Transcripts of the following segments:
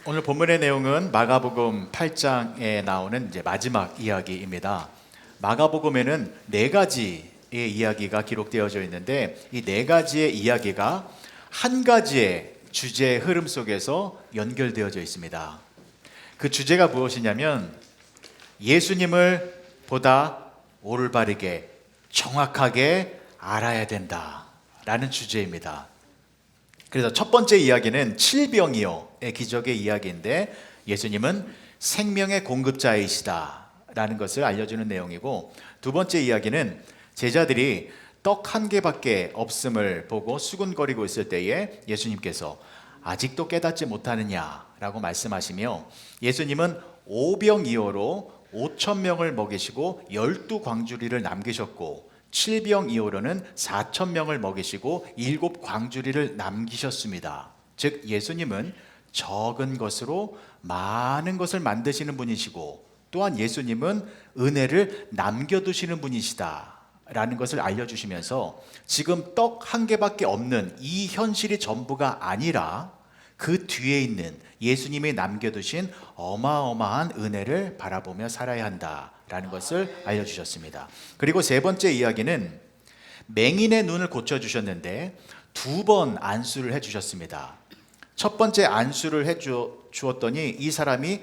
오늘 본문의 내용은 마가복음 8장에 나오는 이제 마지막 이야기입니다. 마가복음에는 네 가지의 이야기가 기록되어져 있는데 이 네 가지의 이야기가 한 가지의 주제의 흐름 속에서 연결되어져 있습니다. 그 주제가 무엇이냐면 예수님을 보다 올바르게 정확하게 알아야 된다라는 주제입니다. 그래서 첫 번째 이야기는 칠병이요의 기적의 이야기인데 예수님은 생명의 공급자이시다라는 것을 알려주는 내용이고, 두 번째 이야기는 제자들이 떡 한 개밖에 없음을 보고 수군거리고 있을 때에 예수님께서 아직도 깨닫지 못하느냐라고 말씀하시며, 예수님은 오병이어로 5천 명을 먹이시고 12광주리를 남기셨고, 칠병이어로는 4천 명을 먹이시고 7광주리를 남기셨습니다. 즉 예수님은 적은 것으로 많은 것을 만드시는 분이시고, 또한 예수님은 은혜를 남겨두시는 분이시다 라는 것을 알려주시면서 지금 떡 한 개밖에 없는 이 현실이 전부가 아니라 그 뒤에 있는 예수님이 남겨두신 어마어마한 은혜를 바라보며 살아야 한다라는 것을 알려주셨습니다. 그리고 세 번째 이야기는 맹인의 눈을 고쳐주셨는데 두 번 안수를 해주셨습니다. 첫 번째 안수를 해주었더니 이 사람이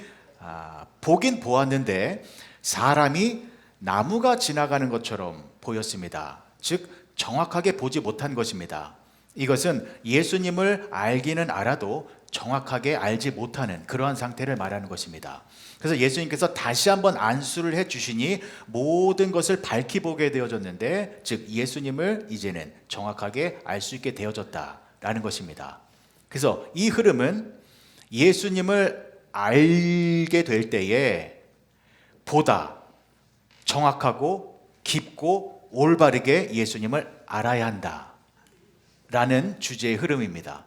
보긴 보았는데 사람이 나무가 지나가는 것처럼 보였습니다. 즉 정확하게 보지 못한 것입니다. 이것은 예수님을 알기는 알아도 정확하게 알지 못하는 그러한 상태를 말하는 것입니다. 그래서 예수님께서 다시 한번 안수를 해주시니 모든 것을 밝히 보게 되어졌는데, 즉 예수님을 이제는 정확하게 알 수 있게 되어졌다라는 것입니다. 그래서 이 흐름은 예수님을 알게 될 때에 보다 정확하고 깊고 올바르게 예수님을 알아야 한다 라는 주제의 흐름입니다.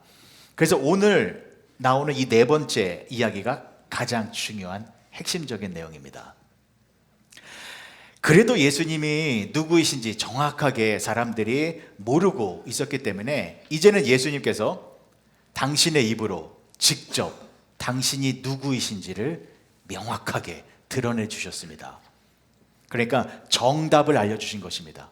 그래서 오늘 나오는 이 네 번째 이야기가 가장 중요한 핵심적인 내용입니다. 그래도 예수님이 누구이신지 정확하게 사람들이 모르고 있었기 때문에 이제는 예수님께서 당신의 입으로 직접 당신이 누구이신지를 명확하게 드러내 주셨습니다. 그러니까 정답을 알려주신 것입니다.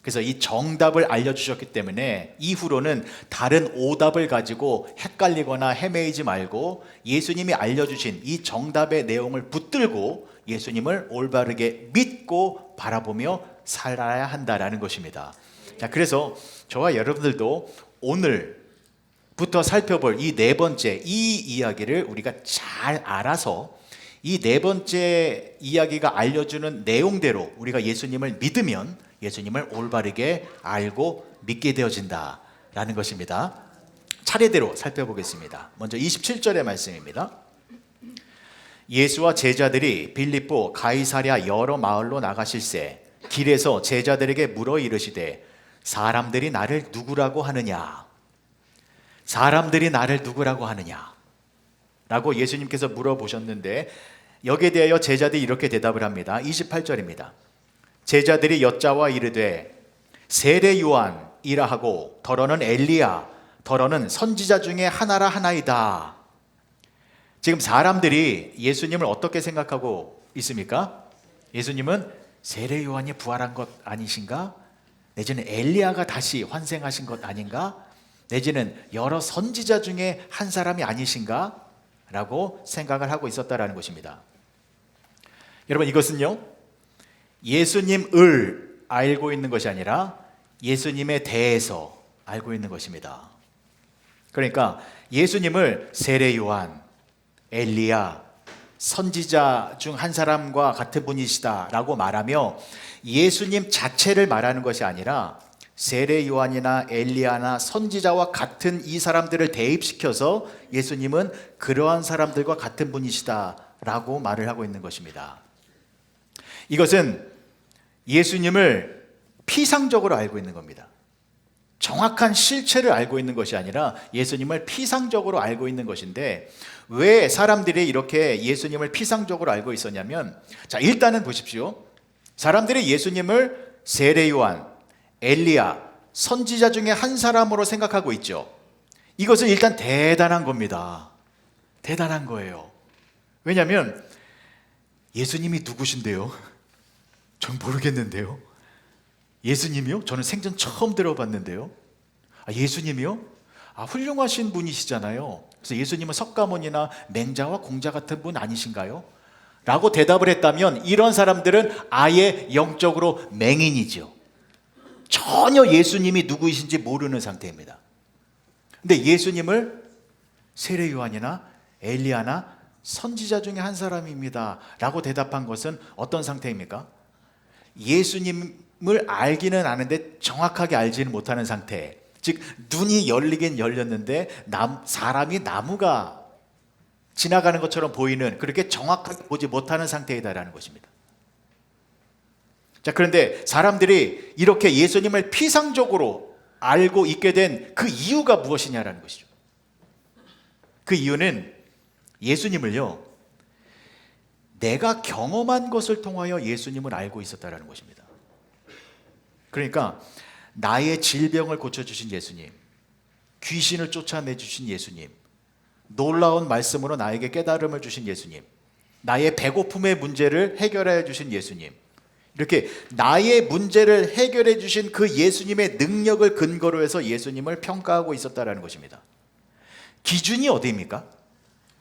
그래서 이 정답을 알려주셨기 때문에 이후로는 다른 오답을 가지고 헷갈리거나 헤매이지 말고 예수님이 알려주신 이 정답의 내용을 붙들고 예수님을 올바르게 믿고 바라보며 살아야 한다라는 것입니다. 자, 그래서 저와 여러분들도 오늘부터 살펴볼 이 네 번째 이 이야기를 우리가 잘 알아서 이 네 번째 이야기가 알려주는 내용대로 우리가 예수님을 믿으면 예수님을 올바르게 알고 믿게 되어진다라는 것입니다. 차례대로 살펴보겠습니다. 먼저 27절의 말씀입니다. 예수와 제자들이 빌립보 가이사랴 여러 마을로 나가실새 길에서 제자들에게 물어 이르시되 사람들이 나를 누구라고 하느냐? 사람들이 나를 누구라고 하느냐? 라고 예수님께서 물어보셨는데 여기에 대하여 제자들이 이렇게 대답을 합니다. 28절입니다. 제자들이 여짜와 이르되 세례 요한이라 하고 더러는 엘리야 더러는 선지자 중에 하나라 하나이다. 지금 사람들이 예수님을 어떻게 생각하고 있습니까? 예수님은 세례 요한이 부활한 것 아니신가? 내지는 엘리야가 다시 환생하신 것 아닌가? 내지는 여러 선지자 중에 한 사람이 아니신가? 라고 생각을 하고 있었다라는 것입니다. 여러분, 이것은요 예수님을 알고 있는 것이 아니라 예수님에 대해서 알고 있는 것입니다. 그러니까 예수님을 세례 요한, 엘리야, 선지자 중 한 사람과 같은 분이시다라고 말하며 예수님 자체를 말하는 것이 아니라 세례 요한이나 엘리야나 선지자와 같은 이 사람들을 대입시켜서 예수님은 그러한 사람들과 같은 분이시다라고 말을 하고 있는 것입니다. 이것은 예수님을 피상적으로 알고 있는 겁니다. 정확한 실체를 알고 있는 것이 아니라 예수님을 피상적으로 알고 있는 것인데, 왜 사람들이 이렇게 예수님을 피상적으로 알고 있었냐면, 자, 일단은 보십시오. 사람들이 예수님을 세례 요한, 엘리야, 선지자 중에 한 사람으로 생각하고 있죠. 이것은 일단 대단한 겁니다. 대단한 거예요. 왜냐하면 예수님이 누구신데요? 전 모르겠는데요. 예수님이요? 저는 생전 처음 들어봤는데요. 예수님이요? 훌륭하신 분이시잖아요. 그래서 예수님은 석가모니나 맹자와 공자 같은 분 아니신가요? 라고 대답을 했다면 이런 사람들은 아예 영적으로 맹인이죠. 전혀 예수님이 누구이신지 모르는 상태입니다. 근데 예수님을 세례 요한이나 엘리야나 선지자 중에 한 사람입니다 라고 대답한 것은 어떤 상태입니까? 예수님을 알기는 아는데 정확하게 알지는 못하는 상태. 즉 눈이 열리긴 열렸는데 사람이 나무가 지나가는 것처럼 보이는, 그렇게 정확하게 보지 못하는 상태이다라는 것입니다. 자, 그런데 사람들이 이렇게 예수님을 피상적으로 알고 있게 된 그 이유가 무엇이냐라는 것이죠. 그 이유는 예수님을요, 내가 경험한 것을 통하여 예수님을 알고 있었다라는 것입니다. 그러니까 나의 질병을 고쳐주신 예수님, 귀신을 쫓아내주신 예수님, 놀라운 말씀으로 나에게 깨달음을 주신 예수님, 나의 배고픔의 문제를 해결해 주신 예수님, 이렇게 나의 문제를 해결해 주신 그 예수님의 능력을 근거로 해서 예수님을 평가하고 있었다라는 것입니다. 기준이 어디입니까?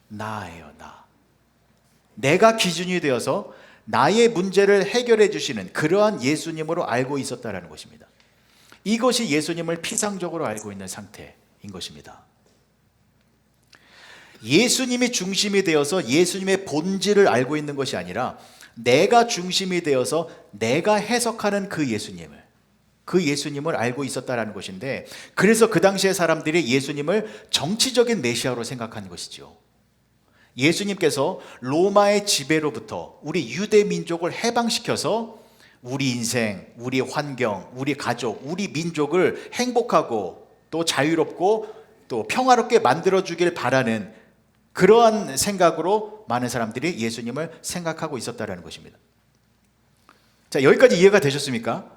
나예요, 나. 내가 기준이 되어서 나의 문제를 해결해 주시는 그러한 예수님으로 알고 있었다라는 것입니다. 이것이 예수님을 피상적으로 알고 있는 상태인 것입니다. 예수님이 중심이 되어서 예수님의 본질을 알고 있는 것이 아니라 내가 중심이 되어서 내가 해석하는 그 예수님을 알고 있었다라는 것인데, 그래서 그 당시의 사람들이 예수님을 정치적인 메시아로 생각한 것이죠. 예수님께서 로마의 지배로부터 우리 유대 민족을 해방시켜서 우리 인생, 우리 환경, 우리 가족, 우리 민족을 행복하고 또 자유롭고 또 평화롭게 만들어주길 바라는 그러한 생각으로 많은 사람들이 예수님을 생각하고 있었다는 것입니다. 자, 여기까지 이해가 되셨습니까?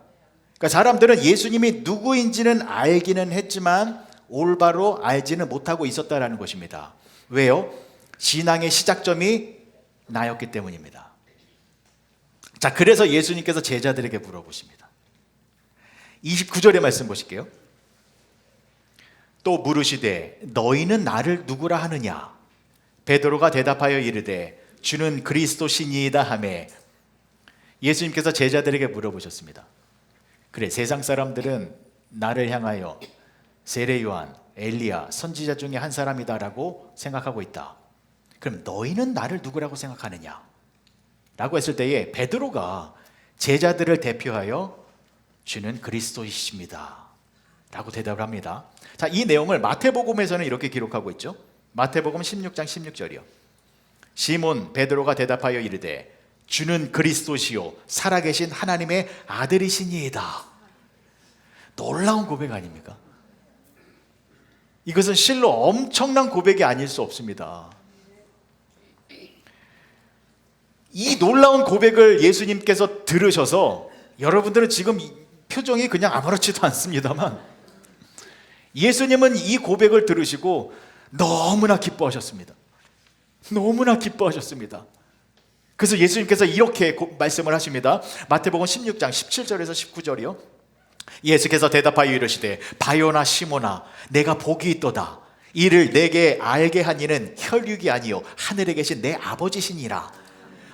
그러니까 사람들은 예수님이 누구인지는 알기는 했지만 올바로 알지는 못하고 있었다는 것입니다. 왜요? 신앙의 시작점이 나였기 때문입니다. 자, 그래서 예수님께서 제자들에게 물어보십니다. 29절의 말씀 보실게요. 또 물으시되 너희는 나를 누구라 하느냐? 베드로가 대답하여 이르되 주는 그리스도시니이다 하매. 예수님께서 제자들에게 물어보셨습니다. 그래, 세상 사람들은 나를 향하여 세례 요한, 엘리야, 선지자 중에 한 사람이다라고 생각하고 있다. 그럼 너희는 나를 누구라고 생각하느냐? 라고 했을 때에 베드로가 제자들을 대표하여 주는 그리스도이십니다 라고 대답을 합니다. 자, 이 내용을 마태복음에서는 이렇게 기록하고 있죠. 마태복음 16장 16절이요. 시몬 베드로가 대답하여 이르되 주는 그리스도시요 살아계신 하나님의 아들이시니이다. 놀라운 고백 아닙니까? 이것은 실로 엄청난 고백이 아닐 수 없습니다. 이 놀라운 고백을 예수님께서 들으셔서 여러분들은 지금 표정이 그냥 아무렇지도 않습니다만 예수님은 이 고백을 들으시고 너무나 기뻐하셨습니다. 너무나 기뻐하셨습니다. 그래서 예수님께서 이렇게 말씀을 하십니다. 마태복음 16장 17절에서 19절이요. 예수께서 대답하여 이르시되 바요나 시모나 내가 복이 있도다. 이를 내게 알게 한 이는 혈육이 아니요 하늘에 계신 내 아버지시니라.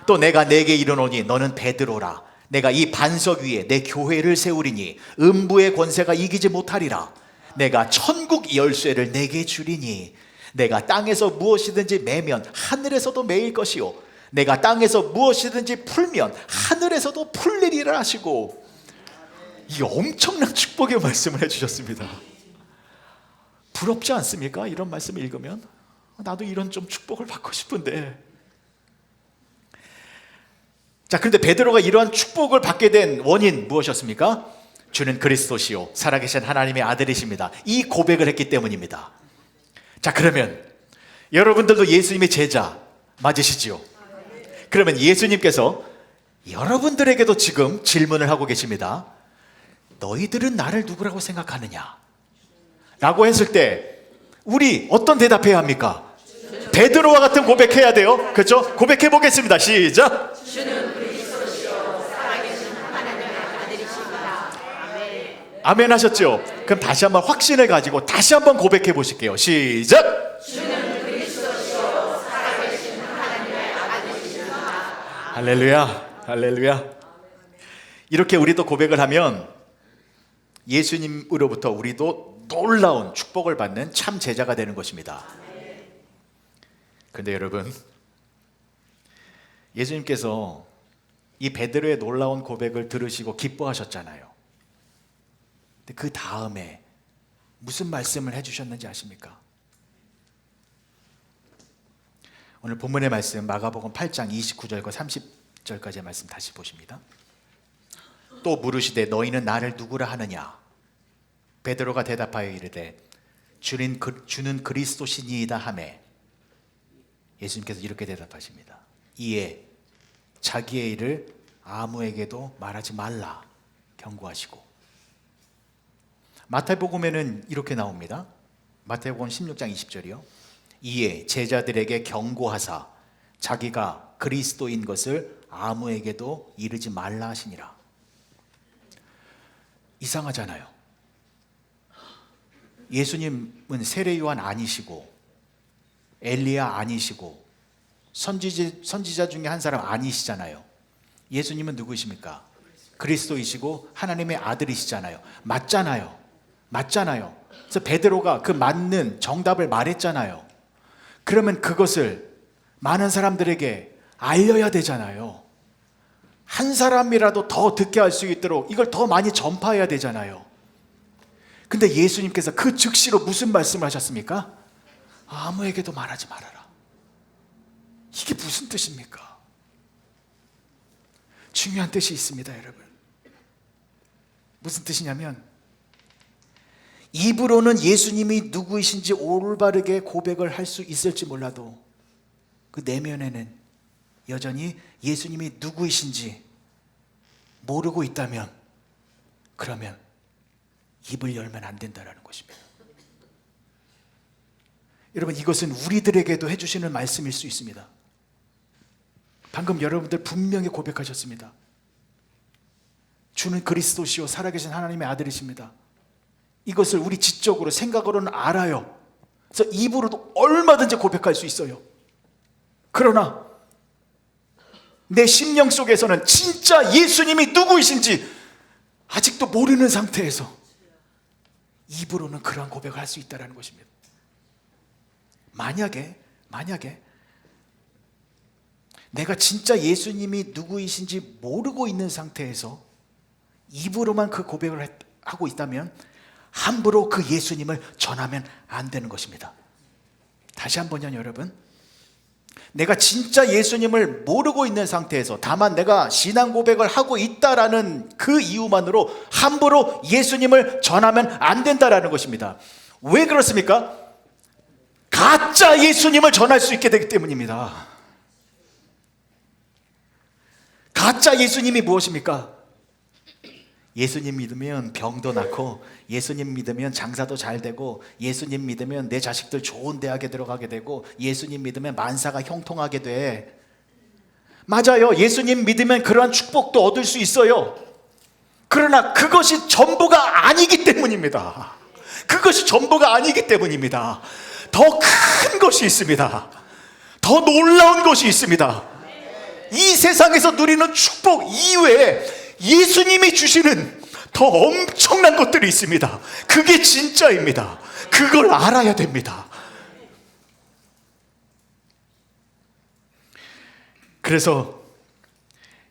또 내가 내게 이르노니 너는 베드로라. 내가 이 반석 위에 내 교회를 세우리니 음부의 권세가 이기지 못하리라. 내가 천국 열쇠를 내게 주리니 내가 땅에서 무엇이든지 매면 하늘에서도 매일 것이요 내가 땅에서 무엇이든지 풀면 하늘에서도 풀리리라 하시고, 이 엄청난 축복의 말씀을 해주셨습니다. 부럽지 않습니까? 이런 말씀을 읽으면 나도 이런 좀 축복을 받고 싶은데. 자, 그런데 베드로가 이러한 축복을 받게 된 원인 무엇이었습니까? 주는 그리스도시요 살아계신 하나님의 아들이십니다. 이 고백을 했기 때문입니다. 자, 그러면 여러분들도 예수님의 제자 맞으시지요? 그러면 예수님께서 여러분들에게도 지금 질문을 하고 계십니다. 너희들은 나를 누구라고 생각하느냐? 라고 했을 때 우리 어떤 대답해야 합니까? 베드로와 같은 고백해야 돼요. 그렇죠? 고백해 보겠습니다. 시작. 아멘 하셨죠? 그럼 다시 한번 확신을 가지고 다시 한번 고백해 보실게요. 시작. 할렐루야, 할렐루야. 이렇게 우리도 고백을 하면 예수님으로부터 우리도 놀라운 축복을 받는 참 제자가 되는 것입니다. 그런데 여러분, 예수님께서 이 베드로의 놀라운 고백을 들으시고 기뻐하셨잖아요. 근데 그 다음에 무슨 말씀을 해주셨는지 아십니까? 오늘 본문의 말씀 마가복음 8장 29절과 30절까지의 말씀 다시 보십니다. 또 물으시되 너희는 나를 누구라 하느냐? 베드로가 대답하여 이르되 주는 그리스도시니이다 하매 예수님께서 이렇게 대답하십니다. 이에 자기의 일을 아무에게도 말하지 말라 경고하시고, 마태복음에는 이렇게 나옵니다. 마태복음 16장 20절이요. 이에 제자들에게 경고하사 자기가 그리스도인 것을 아무에게도 이르지 말라 하시니라. 이상하잖아요. 예수님은 세례 요한 아니시고 엘리야 아니시고 선지자 중에 한 사람 아니시잖아요. 예수님은 누구십니까? 그리스도이시고 하나님의 아들이시잖아요. 맞잖아요. 그래서 베드로가 그 맞는 정답을 말했잖아요. 그러면 그것을 많은 사람들에게 알려야 되잖아요. 한 사람이라도 더 듣게 할 수 있도록 이걸 더 많이 전파해야 되잖아요. 근데 예수님께서 그 즉시로 무슨 말씀을 하셨습니까? 아무에게도 말하지 말아라. 이게 무슨 뜻입니까? 중요한 뜻이 있습니다, 여러분. 무슨 뜻이냐면, 입으로는 예수님이 누구이신지 올바르게 고백을 할 수 있을지 몰라도 그 내면에는 여전히 예수님이 누구이신지 모르고 있다면, 그러면 입을 열면 안 된다는 것입니다. 여러분, 이것은 우리들에게도 해주시는 말씀일 수 있습니다. 방금 여러분들 분명히 고백하셨습니다. 주는 그리스도시요 살아계신 하나님의 아들이십니다. 이것을 우리 지적으로 생각으로는 알아요. 그래서 입으로도 얼마든지 고백할 수 있어요. 그러나 내 심령 속에서는 진짜 예수님이 누구이신지 아직도 모르는 상태에서 입으로는 그러한 고백을 할 수 있다는 것입니다. 만약에 내가 진짜 예수님이 누구이신지 모르고 있는 상태에서 입으로만 그 고백을 하고 있다면 함부로 그 예수님을 전하면 안 되는 것입니다. 다시 한번요, 여러분. 내가 진짜 예수님을 모르고 있는 상태에서 다만 내가 신앙 고백을 하고 있다라는 그 이유만으로 함부로 예수님을 전하면 안 된다라는 것입니다. 왜 그렇습니까? 가짜 예수님을 전할 수 있게 되기 때문입니다. 가짜 예수님이 무엇입니까? 예수님 믿으면 병도 낫고, 예수님 믿으면 장사도 잘 되고, 예수님 믿으면 내 자식들 좋은 대학에 들어가게 되고, 예수님 믿으면 만사가 형통하게 돼. 맞아요. 예수님 믿으면 그러한 축복도 얻을 수 있어요. 그러나 그것이 전부가 아니기 때문입니다. 그것이 전부가 아니기 때문입니다. 더 큰 것이 있습니다. 더 놀라운 것이 있습니다. 이 세상에서 누리는 축복 이외에 예수님이 주시는 더 엄청난 것들이 있습니다. 그게 진짜입니다. 그걸 알아야 됩니다. 그래서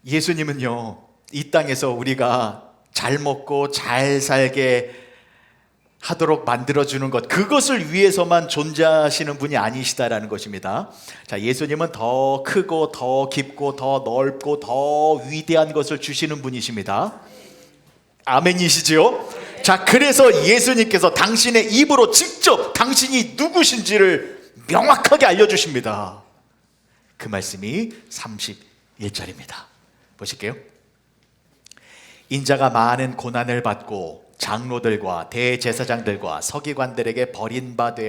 예수님은요, 이 땅에서 우리가 잘 먹고 잘 살게 하도록 만들어주는 것, 그것을 위해서만 존재하시는 분이 아니시다라는 것입니다. 자, 예수님은 더 크고 더 깊고 더 넓고 더 위대한 것을 주시는 분이십니다. 아멘이시죠? 자, 그래서 예수님께서 당신의 입으로 직접 당신이 누구신지를 명확하게 알려주십니다. 그 말씀이 31절입니다. 보실게요. 인자가 많은 고난을 받고 장로들과 대제사장들과 서기관들에게 버림받아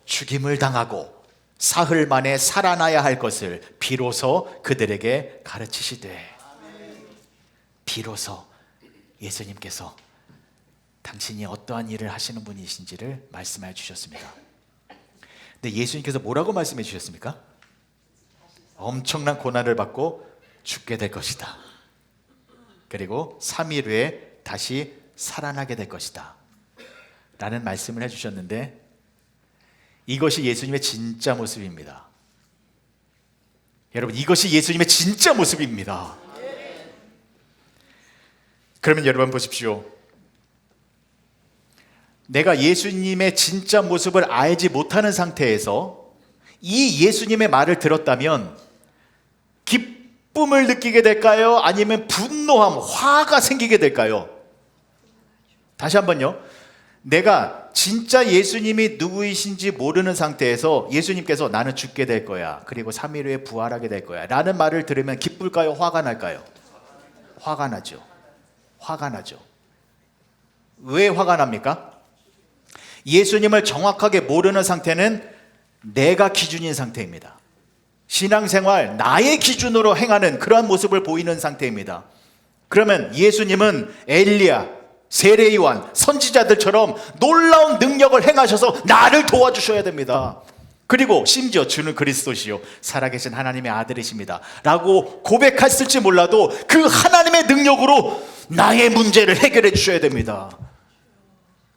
죽임을 당하고 사흘 만에 살아나야 할 것을 비로소 그들에게 가르치시되, 비로소 예수님께서 당신이 어떠한 일을 하시는 분이신지를 말씀해 주셨습니다. 근데 예수님께서 뭐라고 말씀해 주셨습니까? 엄청난 고난을 받고 죽게 될 것이다. 그리고 3일 후에 다시 살아나게 될 것이다 라는 말씀을 해주셨는데, 이것이 예수님의 진짜 모습입니다. 여러분, 이것이 예수님의 진짜 모습입니다. 그러면 여러분 보십시오. 내가 예수님의 진짜 모습을 알지 못하는 상태에서 이 예수님의 말을 들었다면 기쁨을 느끼게 될까요? 아니면 분노함, 화가 생기게 될까요? 다시 한번요. 내가 진짜 예수님이 누구이신지 모르는 상태에서 예수님께서 나는 죽게 될 거야, 그리고 3일 후에 부활하게 될 거야 라는 말을 들으면 기쁠까요? 화가 날까요? 화가 나죠. 화가 나죠. 왜 화가 납니까? 예수님을 정확하게 모르는 상태는 내가 기준인 상태입니다. 신앙생활 나의 기준으로 행하는 그러한 모습을 보이는 상태입니다. 그러면 예수님은 엘리야, 세례 요한, 선지자들처럼 놀라운 능력을 행하셔서 나를 도와주셔야 됩니다. 그리고 심지어 주는 그리스도시요 살아계신 하나님의 아들이십니다 라고 고백했을지 몰라도 그 하나님의 능력으로 나의 문제를 해결해 주셔야 됩니다.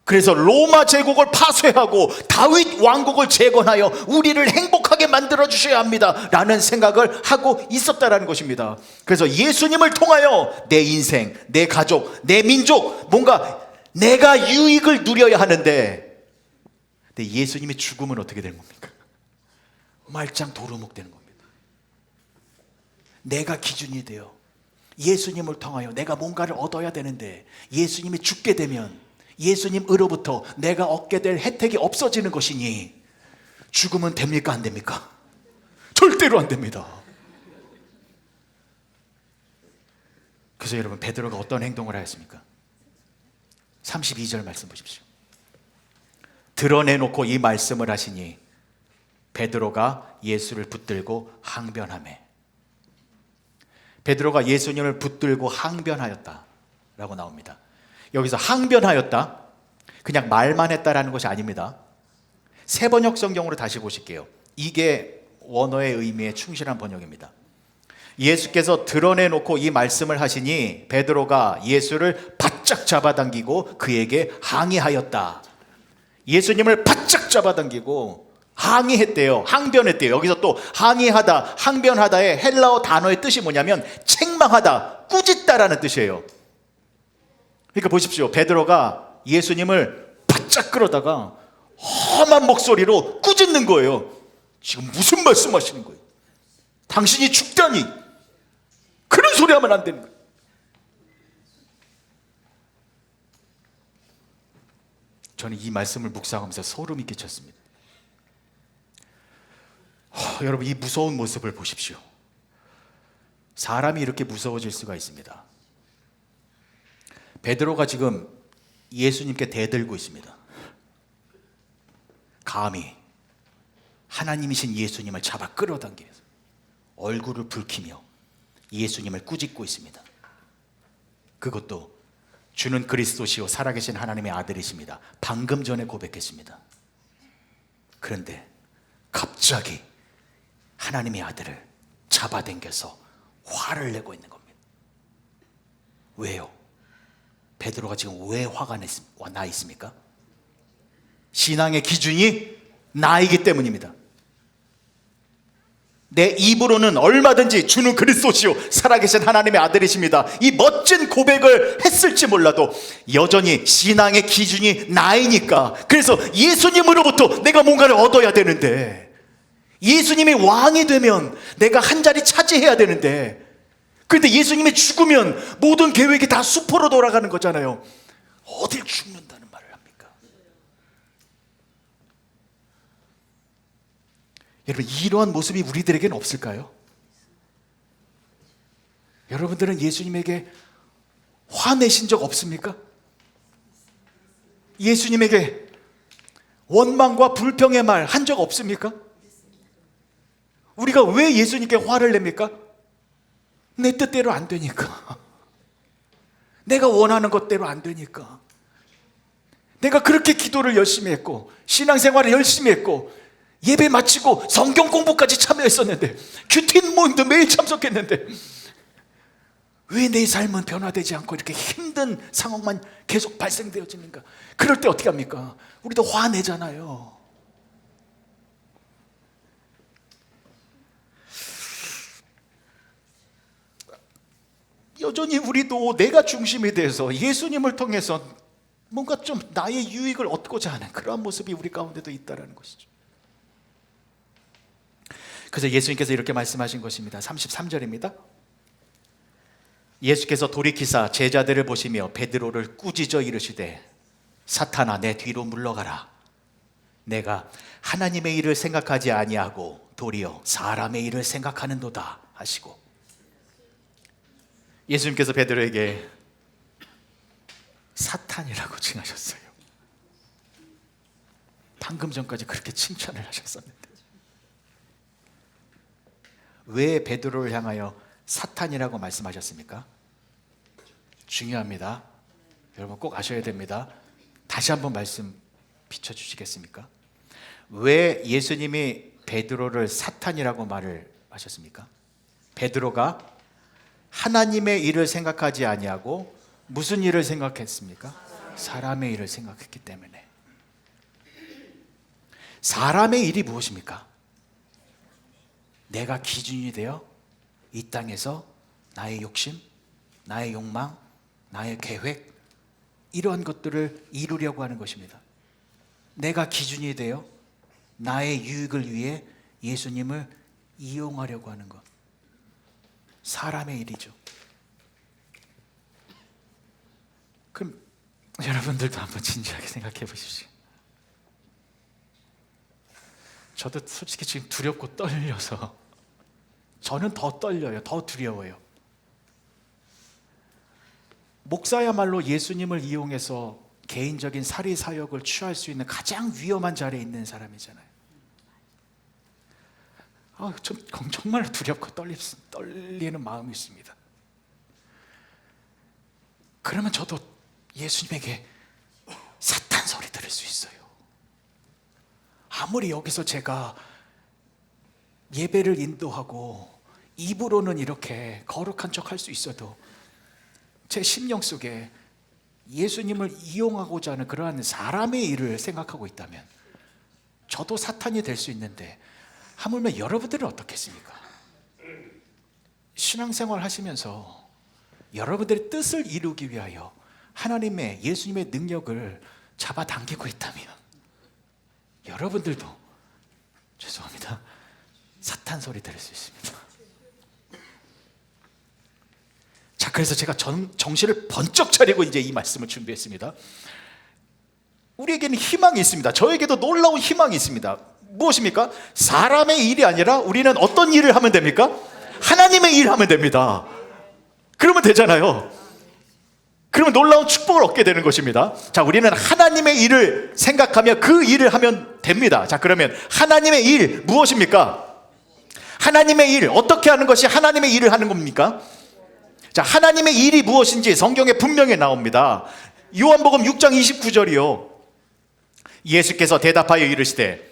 그래서 로마 제국을 파쇄하고 다윗 왕국을 재건하여 우리를 행복하게 만들어 주셔야 합니다 라는 생각을 하고 있었다라는 것입니다. 그래서 예수님을 통하여 내 인생, 내 가족, 내 민족, 뭔가 내가 유익을 누려야 하는데, 근데 예수님이 죽으면 어떻게 되는 겁니까? 말짱 도루묵 되는 겁니다. 내가 기준이 돼요. 예수님을 통하여 내가 뭔가를 얻어야 되는데 예수님이 죽게 되면 예수님으로부터 내가 얻게 될 혜택이 없어지는 것이니 죽으면 됩니까? 안 됩니까? 절대로 안 됩니다. 그래서 여러분, 베드로가 어떤 행동을 하였습니까? 32절 말씀 보십시오. 드러내놓고 이 말씀을 하시니 베드로가 예수를 붙들고 항변하매. 베드로가 예수님을 붙들고 항변하였다라고 나옵니다. 여기서 항변하였다, 그냥 말만 했다라는 것이 아닙니다. 새번역 성경으로 다시 보실게요. 이게 원어의 의미에 충실한 번역입니다. 예수께서 드러내놓고 이 말씀을 하시니 베드로가 예수를 바짝 잡아당기고 그에게 항의하였다. 예수님을 바짝 잡아당기고 항의했대요. 항변했대요. 여기서 또 항의하다, 항변하다의 헬라어 단어의 뜻이 뭐냐면 책망하다, 꾸짖다라는 뜻이에요. 그러니까 보십시오. 베드로가 예수님을 바짝 끌어다가 험한 목소리로 꾸짖는 거예요. 지금 무슨 말씀하시는 거예요? 당신이 죽다니, 그런 소리 하면 안 되는 거예요. 저는 이 말씀을 묵상하면서 소름이 끼쳤습니다. 여러분, 이 무서운 모습을 보십시오. 사람이 이렇게 무서워질 수가 있습니다. 베드로가 지금 예수님께 대들고 있습니다. 감히 하나님이신 예수님을 잡아 끌어당기면서 얼굴을 붉히며 예수님을 꾸짖고 있습니다. 그것도 주는 그리스도시요 살아계신 하나님의 아들이십니다. 방금 전에 고백했습니다. 그런데 갑자기 하나님의 아들을 잡아당겨서 화를 내고 있는 겁니다. 왜요? 베드로가 지금 왜 화가 나 있습니까? 신앙의 기준이 나이기 때문입니다. 내 입으로는 얼마든지 주는 그리스도시요 살아계신 하나님의 아들이십니다, 이 멋진 고백을 했을지 몰라도 여전히 신앙의 기준이 나이니까, 그래서 예수님으로부터 내가 뭔가를 얻어야 되는데, 예수님이 왕이 되면 내가 한 자리 차지해야 되는데, 그런데 예수님이 죽으면 모든 계획이 다 수포로 돌아가는 거잖아요. 어딜 죽는다는 말을 합니까? 여러분, 이러한 모습이 우리들에게는 없을까요? 여러분들은 예수님에게 화내신 적 없습니까? 예수님에게 원망과 불평의 말 한 적 없습니까? 우리가 왜 예수님께 화를 냅니까? 내 뜻대로 안 되니까. 내가 원하는 것대로 안 되니까. 내가 그렇게 기도를 열심히 했고 신앙생활을 열심히 했고 예배 마치고 성경 공부까지 참여했었는데 큐티 모임도 매일 참석했는데 왜 내 삶은 변화되지 않고 이렇게 힘든 상황만 계속 발생되어지는가? 그럴 때 어떻게 합니까? 우리도 화내잖아요. 여전히 우리도 내가 중심이 돼서 예수님을 통해서 뭔가 좀 나의 유익을 얻고자 하는 그러한 모습이 우리 가운데도 있다는 것이죠. 그래서 예수님께서 이렇게 말씀하신 것입니다. 33절입니다. 예수께서 돌이키사 제자들을 보시며 베드로를 꾸짖어 이르시되 사탄아 내 뒤로 물러가라. 내가 하나님의 일을 생각하지 아니하고 도리어 사람의 일을 생각하는도다 하시고, 예수님께서 베드로에게 사탄이라고 칭하셨어요. 방금 전까지 그렇게 칭찬을 하셨었는데 왜 베드로를 향하여 사탄이라고 말씀하셨습니까? 중요합니다. 여러분 꼭 아셔야 됩니다. 다시 한번 말씀 비춰주시겠습니까? 왜 예수님이 베드로를 사탄이라고 말을 하셨습니까? 베드로가 하나님의 일을 생각하지 아니하고 무슨 일을 생각했습니까? 사람의 일을 생각했기 때문에. 사람의 일이 무엇입니까? 내가 기준이 되어 이 땅에서 나의 욕심, 나의 욕망, 나의 계획, 이러한 것들을 이루려고 하는 것입니다. 내가 기준이 되어 나의 유익을 위해 예수님을 이용하려고 하는 것, 사람의 일이죠. 그럼 여러분들도 한번 진지하게 생각해 보십시오. 저도 솔직히 지금 두렵고 떨려서, 저는 더 떨려요. 더 두려워요. 목사야말로 예수님을 이용해서 개인적인 사리 사역을 취할 수 있는 가장 위험한 자리에 있는 사람이잖아요. 좀 정말 두렵고 떨리는 마음이 있습니다. 그러면 저도 예수님에게 사탄 소리 들을 수 있어요. 아무리 여기서 제가 예배를 인도하고 입으로는 이렇게 거룩한 척 할 수 있어도 제 심령 속에 예수님을 이용하고자 하는 그러한 사람의 일을 생각하고 있다면 저도 사탄이 될 수 있는데, 하물며 여러분들은 어떻겠습니까? 신앙생활 하시면서 여러분들의 뜻을 이루기 위하여 하나님의, 예수님의 능력을 잡아당기고 있다면 여러분들도, 죄송합니다, 사탄 소리 들을 수 있습니다. 자, 그래서 제가 정신을 번쩍 차리고 이제 이 말씀을 준비했습니다. 우리에게는 희망이 있습니다. 저에게도 놀라운 희망이 있습니다. 무엇입니까? 사람의 일이 아니라 우리는 어떤 일을 하면 됩니까? 하나님의 일을 하면 됩니다. 그러면 되잖아요. 그러면 놀라운 축복을 얻게 되는 것입니다. 자, 우리는 하나님의 일을 생각하며 그 일을 하면 됩니다. 자, 그러면 하나님의 일 무엇입니까? 하나님의 일, 어떻게 하는 것이 하나님의 일을 하는 겁니까? 자, 하나님의 일이 무엇인지 성경에 분명히 나옵니다. 요한복음 6장 29절이요. 예수께서 대답하여 이르시되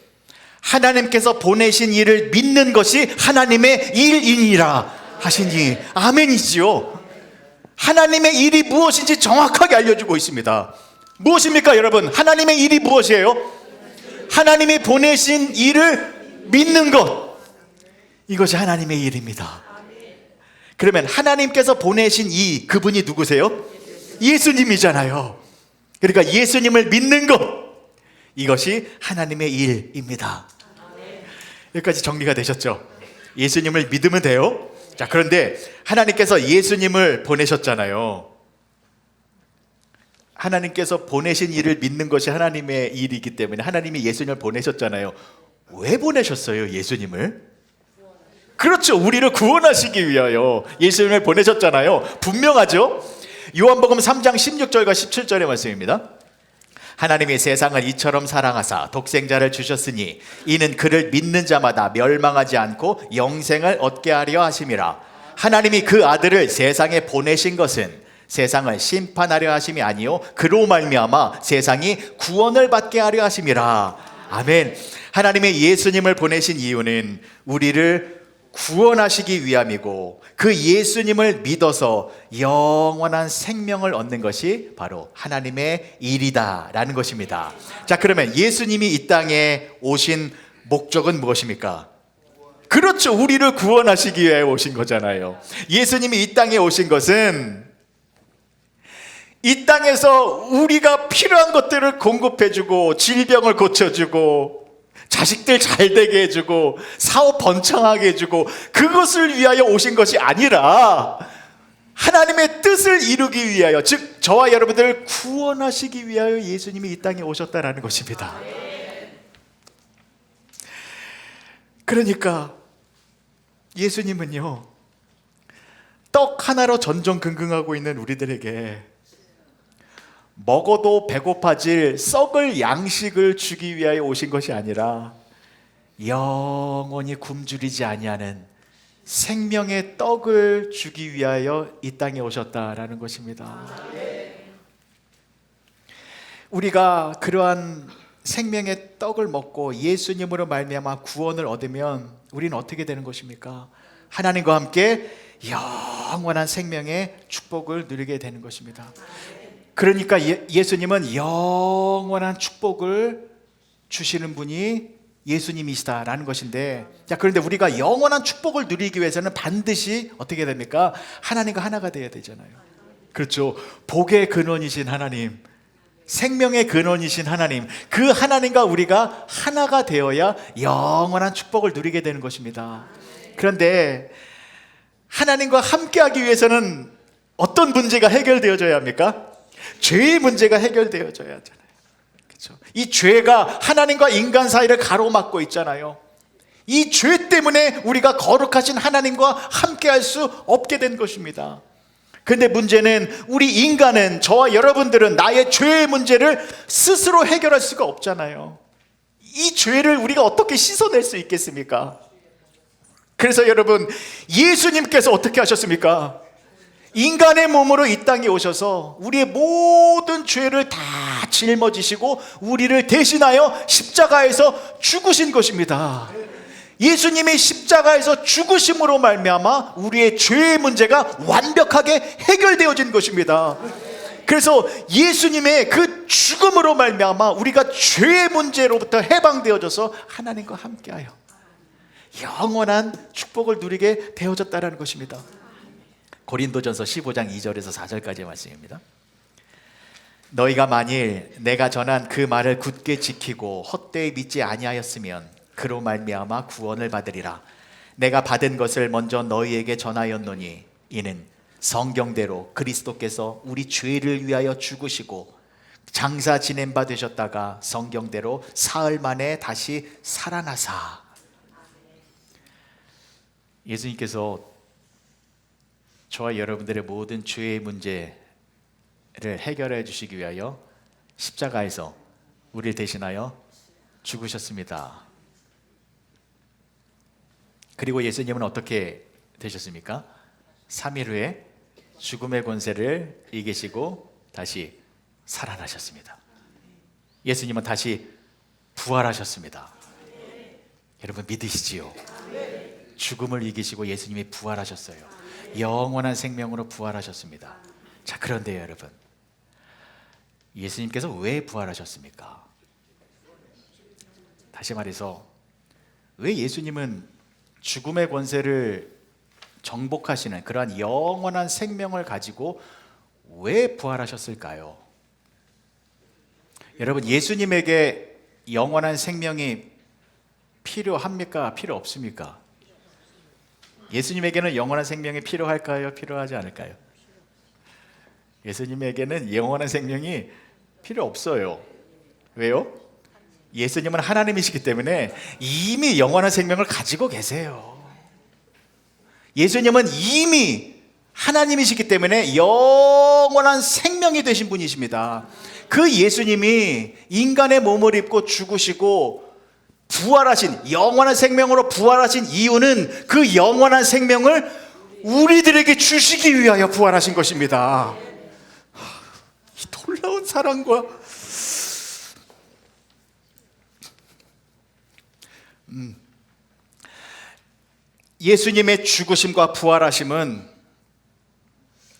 하나님께서 보내신 일을 믿는 것이 하나님의 일이니라 하시니 아멘이지요. 하나님의 일이 무엇인지 정확하게 알려주고 있습니다. 무엇입니까, 여러분? 하나님의 일이 무엇이에요? 하나님이 보내신 일을 믿는 것, 이것이 하나님의 일입니다. 그러면 하나님께서 보내신 그분이 누구세요? 예수님이잖아요. 그러니까 예수님을 믿는 것, 이것이 하나님의 일입니다. 여기까지 정리가 되셨죠? 예수님을 믿으면 돼요. 자, 그런데 하나님께서 예수님을 보내셨잖아요. 하나님께서 보내신 일을 믿는 것이 하나님의 일이기 때문에 하나님이 예수님을 보내셨잖아요. 왜 보내셨어요, 예수님을? 그렇죠, 우리를 구원하시기 위하여 예수님을 보내셨잖아요. 분명하죠? 요한복음 3장 16절과 17절의 말씀입니다. 하나님이 세상을 이처럼 사랑하사 독생자를 주셨으니 이는 그를 믿는 자마다 멸망하지 않고 영생을 얻게 하려 하심이라. 하나님이 그 아들을 세상에 보내신 것은 세상을 심판하려 하심이 아니요 그로 말미암아 세상이 구원을 받게 하려 하심이라. 아멘. 하나님의 예수님을 보내신 이유는 우리를 구원하시기 위함이고 그 예수님을 믿어서 영원한 생명을 얻는 것이 바로 하나님의 일이다라는 것입니다. 자, 그러면 예수님이 이 땅에 오신 목적은 무엇입니까? 그렇죠. 우리를 구원하시기 위해 오신 거잖아요. 예수님이 이 땅에 오신 것은 이 땅에서 우리가 필요한 것들을 공급해주고 질병을 고쳐주고 자식들 잘 되게 해주고 사업 번창하게 해주고 그것을 위하여 오신 것이 아니라 하나님의 뜻을 이루기 위하여, 즉 저와 여러분들을 구원하시기 위하여 예수님이 이 땅에 오셨다라는 것입니다. 그러니까 예수님은요, 떡 하나로 전전긍긍하고 있는 우리들에게 먹어도 배고파질 썩을 양식을 주기 위하여 오신 것이 아니라 영원히 굶주리지 아니하는 생명의 떡을 주기 위하여 이 땅에 오셨다라는 것입니다. 우리가 그러한 생명의 떡을 먹고 예수님으로 말미암아 구원을 얻으면 우리는 어떻게 되는 것입니까? 하나님과 함께 영원한 생명의 축복을 누리게 되는 것입니다. 그러니까 예수님은 영원한 축복을 주시는 분이 예수님이시다라는 것인데, 자, 그런데 우리가 영원한 축복을 누리기 위해서는 반드시 어떻게 됩니까? 하나님과 하나가 되어야 되잖아요. 그렇죠. 복의 근원이신 하나님, 생명의 근원이신 하나님, 그 하나님과 우리가 하나가 되어야 영원한 축복을 누리게 되는 것입니다. 그런데 하나님과 함께하기 위해서는 어떤 문제가 해결되어져야 합니까? 죄의 문제가 해결되어져야 하잖아요. 그렇죠? 이 죄가 하나님과 인간 사이를 가로막고 있잖아요. 이 죄 때문에 우리가 거룩하신 하나님과 함께할 수 없게 된 것입니다. 그런데 문제는 우리 인간은, 저와 여러분들은 나의 죄의 문제를 스스로 해결할 수가 없잖아요. 이 죄를 우리가 어떻게 씻어낼 수 있겠습니까? 그래서 여러분, 예수님께서 어떻게 하셨습니까? 인간의 몸으로 이 땅에 오셔서 우리의 모든 죄를 다 짊어지시고 우리를 대신하여 십자가에서 죽으신 것입니다. 예수님이 십자가에서 죽으심으로 말미암아 우리의 죄의 문제가 완벽하게 해결되어진 것입니다. 그래서 예수님의 그 죽음으로 말미암아 우리가 죄의 문제로부터 해방되어져서 하나님과 함께하여 영원한 축복을 누리게 되어졌다는 것입니다. 고린도전서 15장 2절에서 4절까지의 말씀입니다. 너희가 만일 내가 전한 그 말을 굳게 지키고 헛되이 믿지 아니하였으면 그로 말미암아 구원을 받으리라. 내가 받은 것을 먼저 너희에게 전하였노니 이는 성경대로 그리스도께서 우리 죄를 위하여 죽으시고 장사 지낸 바 되셨다가 성경대로 사흘 만에 다시 살아나사. 예수님께서 저와 여러분들의 모든 죄의 문제를 해결해 주시기 위하여 십자가에서 우리를 대신하여 죽으셨습니다. 그리고 예수님은 어떻게 되셨습니까? 3일 후에 죽음의 권세를 이기시고 다시 살아나셨습니다. 예수님은 다시 부활하셨습니다. 여러분 믿으시지요? 죽음을 이기시고 예수님이 부활하셨어요. 영원한 생명으로 부활하셨습니다. 자, 그런데요 여러분, 예수님께서 왜 부활하셨습니까? 다시 말해서 왜 예수님은 죽음의 권세를 정복하시는 그러한 영원한 생명을 가지고 왜 부활하셨을까요? 여러분, 예수님에게 영원한 생명이 필요합니까? 필요 없습니까? 예수님에게는 영원한 생명이 필요할까요? 필요하지 않을까요? 예수님에게는 영원한 생명이 필요 없어요. 왜요? 예수님은 하나님이시기 때문에 이미 영원한 생명을 가지고 계세요. 예수님은 이미 하나님이시기 때문에 영원한 생명이 되신 분이십니다. 그 예수님이 인간의 몸을 입고 죽으시고 부활하신, 영원한 생명으로 부활하신 이유는 그 영원한 생명을 우리들에게 주시기 위하여 부활하신 것입니다. 이 놀라운 사랑과 예수님의 죽으심과 부활하심은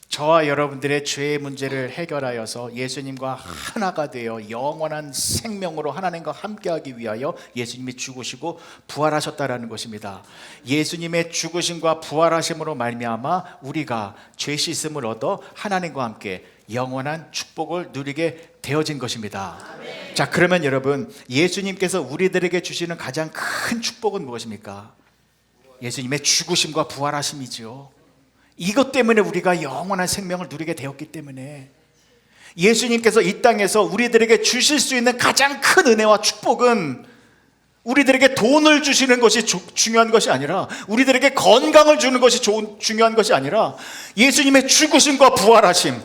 저와 여러분들의 죄의 문제를 해결하여서 예수님과 하나가 되어 영원한 생명으로 하나님과 함께하기 위하여 예수님이 죽으시고 부활하셨다라는 것입니다. 예수님의 죽으심과 부활하심으로 말미암아 우리가 죄 씻음을 얻어 하나님과 함께 영원한 축복을 누리게 되어진 것입니다. 아멘. 자, 그러면 여러분, 예수님께서 우리들에게 주시는 가장 큰 축복은 무엇입니까? 예수님의 죽으심과 부활하심이죠. 이것 때문에 우리가 영원한 생명을 누리게 되었기 때문에 예수님께서 이 땅에서 우리들에게 주실 수 있는 가장 큰 은혜와 축복은 우리들에게 돈을 주시는 것이 중요한 것이 아니라, 우리들에게 건강을 주는 것이 중요한 것이 아니라 예수님의 죽으심과 부활하심,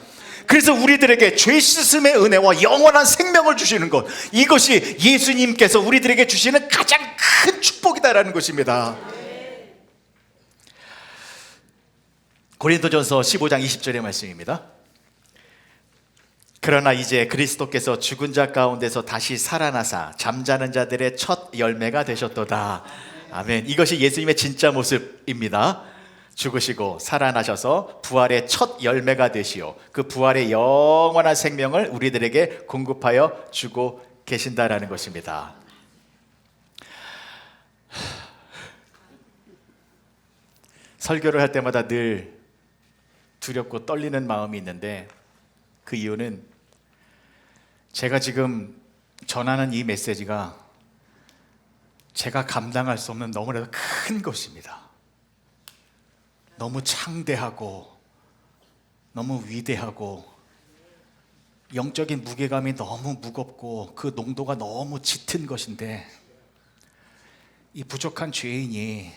그래서 우리들에게 죄 씻음의 은혜와 영원한 생명을 주시는 것, 이것이 예수님께서 우리들에게 주시는 가장 큰 축복이다라는 것입니다. 고린도전서 15장 20절의 말씀입니다. 그러나 이제 그리스도께서 죽은 자 가운데서 다시 살아나사 잠자는 자들의 첫 열매가 되셨도다. 아멘. 이것이 예수님의 진짜 모습입니다. 죽으시고 살아나셔서 부활의 첫 열매가 되시오, 그 부활의 영원한 생명을 우리들에게 공급하여 주고 계신다라는 것입니다. 설교를 할 때마다 늘 두렵고 떨리는 마음이 있는데, 그 이유는 제가 지금 전하는 이 메시지가 제가 감당할 수 없는 너무나도 큰 것입니다. 너무 창대하고 너무 위대하고 영적인 무게감이 너무 무겁고 그 농도가 너무 짙은 것인데, 이 부족한 죄인이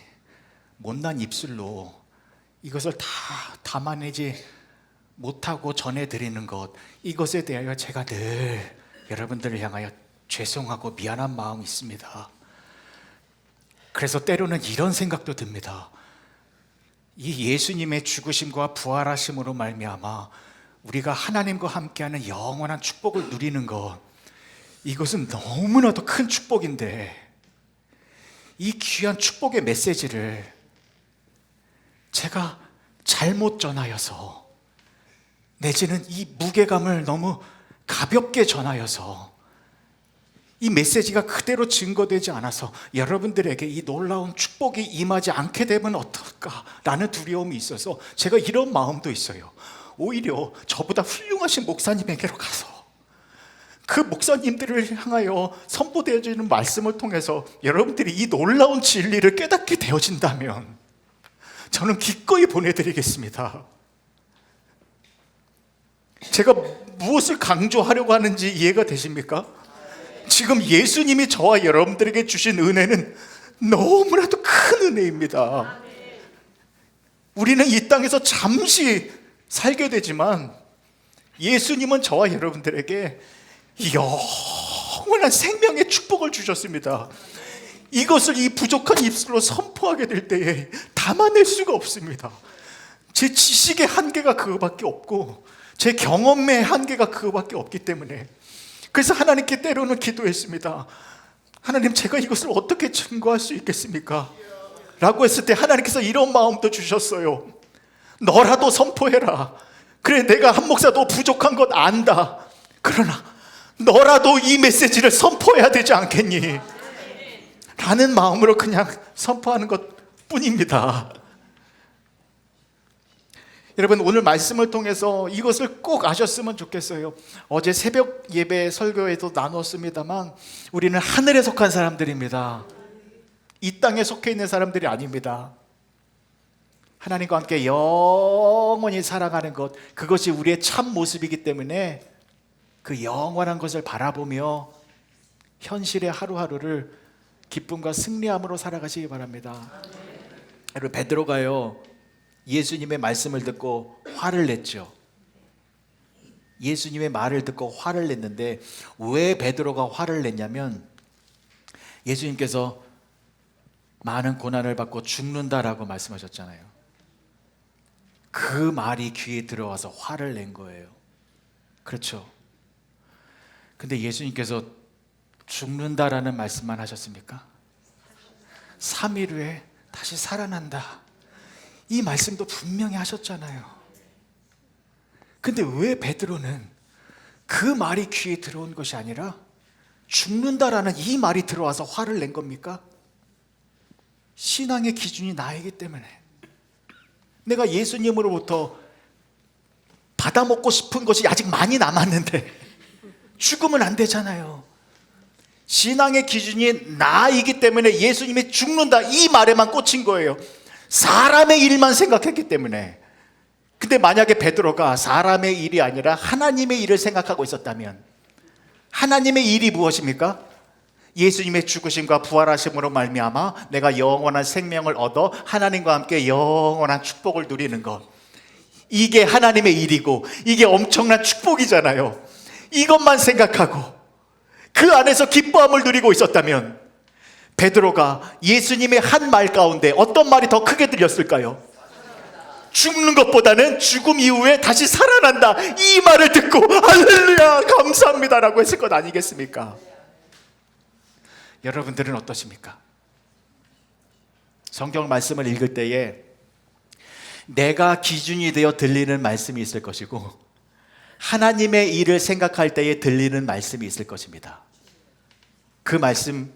못난 입술로 이것을 다 담아내지 못하고 전해드리는 것, 이것에 대하여 제가 늘 여러분들을 향하여 죄송하고 미안한 마음이 있습니다. 그래서 때로는 이런 생각도 듭니다. 이 예수님의 죽으심과 부활하심으로 말미암아 우리가 하나님과 함께하는 영원한 축복을 누리는 것, 이것은 너무나도 큰 축복인데, 이 귀한 축복의 메시지를 제가 잘못 전하여서, 내지는 이 무게감을 너무 가볍게 전하여서 이 메시지가 그대로 증거되지 않아서 여러분들에게 이 놀라운 축복이 임하지 않게 되면 어떨까라는 두려움이 있어서 제가 이런 마음도 있어요. 오히려 저보다 훌륭하신 목사님에게로 가서 그 목사님들을 향하여 선포되어지는 말씀을 통해서 여러분들이 이 놀라운 진리를 깨닫게 되어진다면 저는 기꺼이 보내드리겠습니다. 제가 무엇을 강조하려고 하는지 이해가 되십니까? 지금 예수님이 저와 여러분들에게 주신 은혜는 너무나도 큰 은혜입니다. 우리는 이 땅에서 잠시 살게 되지만 예수님은 저와 여러분들에게 영원한 생명의 축복을 주셨습니다. 이것을 이 부족한 입술로 선포하게 될 때에 담아낼 수가 없습니다. 제 지식의 한계가 그거밖에 없고 제 경험의 한계가 그거밖에 없기 때문에, 그래서 하나님께 때로는 기도했습니다. 하나님, 제가 이것을 어떻게 증거할 수 있겠습니까? 라고 했을 때 하나님께서 이런 마음도 주셨어요. 너라도 선포해라. 그래, 내가 한 목사도 부족한 것 안다. 그러나 너라도 이 메시지를 선포해야 되지 않겠니? 라는 마음으로 그냥 선포하는 것 뿐입니다. 여러분, 오늘 말씀을 통해서 이것을 꼭 아셨으면 좋겠어요. 어제 새벽 예배 설교에도 나눴습니다만 우리는 하늘에 속한 사람들입니다. 이 땅에 속해 있는 사람들이 아닙니다. 하나님과 함께 영원히 살아가는 것, 그것이 우리의 참 모습이기 때문에 그 영원한 것을 바라보며 현실의 하루하루를 기쁨과 승리함으로 살아가시기 바랍니다. 여러분, 베드로가요, 예수님의 말씀을 듣고 화를 냈죠. 예수님의 말을 듣고 화를 냈는데, 왜 베드로가 화를 냈냐면 예수님께서 많은 고난을 받고 죽는다라고 말씀하셨잖아요. 그 말이 귀에 들어와서 화를 낸 거예요. 그렇죠? 근데 예수님께서 죽는다라는 말씀만 하셨습니까? 3일 후에 다시 살아난다, 이 말씀도 분명히 하셨잖아요. 근데 왜 베드로는 그 말이 귀에 들어온 것이 아니라 죽는다라는 이 말이 들어와서 화를 낸 겁니까? 신앙의 기준이 나이기 때문에, 내가 예수님으로부터 받아먹고 싶은 것이 아직 많이 남았는데 죽으면 안 되잖아요. 신앙의 기준이 나이기 때문에 예수님이 죽는다 이 말에만 꽂힌 거예요. 사람의 일만 생각했기 때문에. 근데 만약에 베드로가 사람의 일이 아니라 하나님의 일을 생각하고 있었다면, 하나님의 일이 무엇입니까? 예수님의 죽으심과 부활하심으로 말미암아 내가 영원한 생명을 얻어 하나님과 함께 영원한 축복을 누리는 것, 이게 하나님의 일이고 이게 엄청난 축복이잖아요. 이것만 생각하고 그 안에서 기뻐함을 누리고 있었다면, 베드로가 예수님의 한 말 가운데 어떤 말이 더 크게 들렸을까요? 죽는 것보다는 죽음 이후에 다시 살아난다, 이 말을 듣고 할렐루야 감사합니다라고 했을 것 아니겠습니까? 여러분들은 어떠십니까? 성경 말씀을 읽을 때에 내가 기준이 되어 들리는 말씀이 있을 것이고, 하나님의 일을 생각할 때에 들리는 말씀이 있을 것입니다. 그 말씀,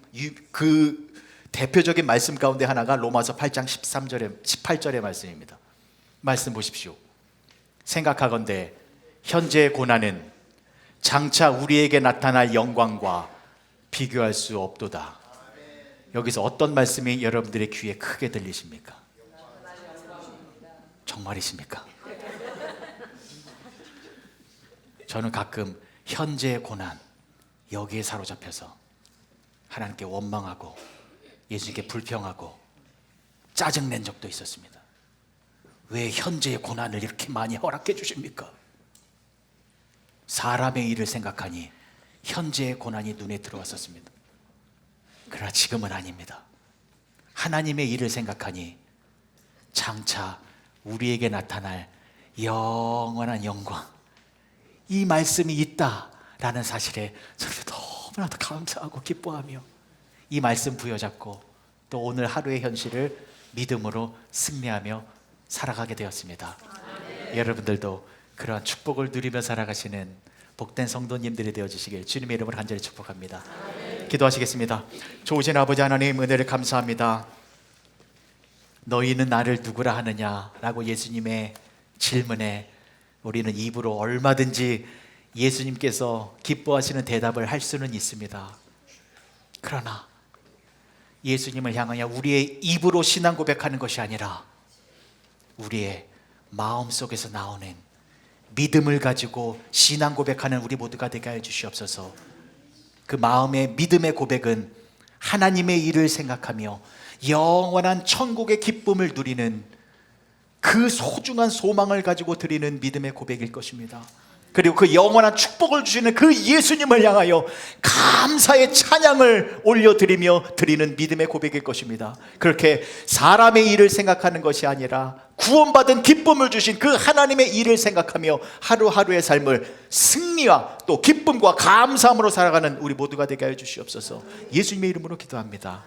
그 대표적인 말씀 가운데 하나가 로마서 8장 18절의 말씀입니다. 말씀 보십시오. 생각하건대 현재의 고난은 장차 우리에게 나타날 영광과 비교할 수 없도다. 여기서 어떤 말씀이 여러분들의 귀에 크게 들리십니까? 정말이십니까? 저는 가끔 현재의 고난, 여기에 사로잡혀서 하나님께 원망하고 예수님께 불평하고 짜증낸 적도 있었습니다. 왜 현재의 고난을 이렇게 많이 허락해 주십니까? 사람의 일을 생각하니 현재의 고난이 눈에 들어왔었습니다. 그러나 지금은 아닙니다. 하나님의 일을 생각하니 장차 우리에게 나타날 영원한 영광, 이 말씀이 있다라는 사실에 저는 너무나도 감사하고 기뻐하며 이 말씀 부여잡고 또 오늘 하루의 현실을 믿음으로 승리하며 살아가게 되었습니다. 여러분들도 그러한 축복을 누리며 살아가시는 복된 성도님들이 되어주시길 주님의 이름으로 간절히 축복합니다. 기도하시겠습니다. 좋으신 아버지 하나님, 은혜를 감사합니다. 너희는 나를 누구라 하느냐 라고 예수님의 질문에 우리는 입으로 얼마든지 예수님께서 기뻐하시는 대답을 할 수는 있습니다. 그러나 예수님을 향하여 우리의 입으로 신앙 고백하는 것이 아니라 우리의 마음속에서 나오는 믿음을 가지고 신앙 고백하는 우리 모두가 되게 하여 주시옵소서. 그 마음의 믿음의 고백은 하나님의 일을 생각하며 영원한 천국의 기쁨을 누리는 그 소중한 소망을 가지고 드리는 믿음의 고백일 것입니다. 그리고 그 영원한 축복을 주시는 그 예수님을 향하여 감사의 찬양을 올려드리며 드리는 믿음의 고백일 것입니다. 그렇게 사람의 일을 생각하는 것이 아니라 구원받은 기쁨을 주신 그 하나님의 일을 생각하며 하루하루의 삶을 승리와 또 기쁨과 감사함으로 살아가는 우리 모두가 되게 하여 주시옵소서. 예수님의 이름으로 기도합니다.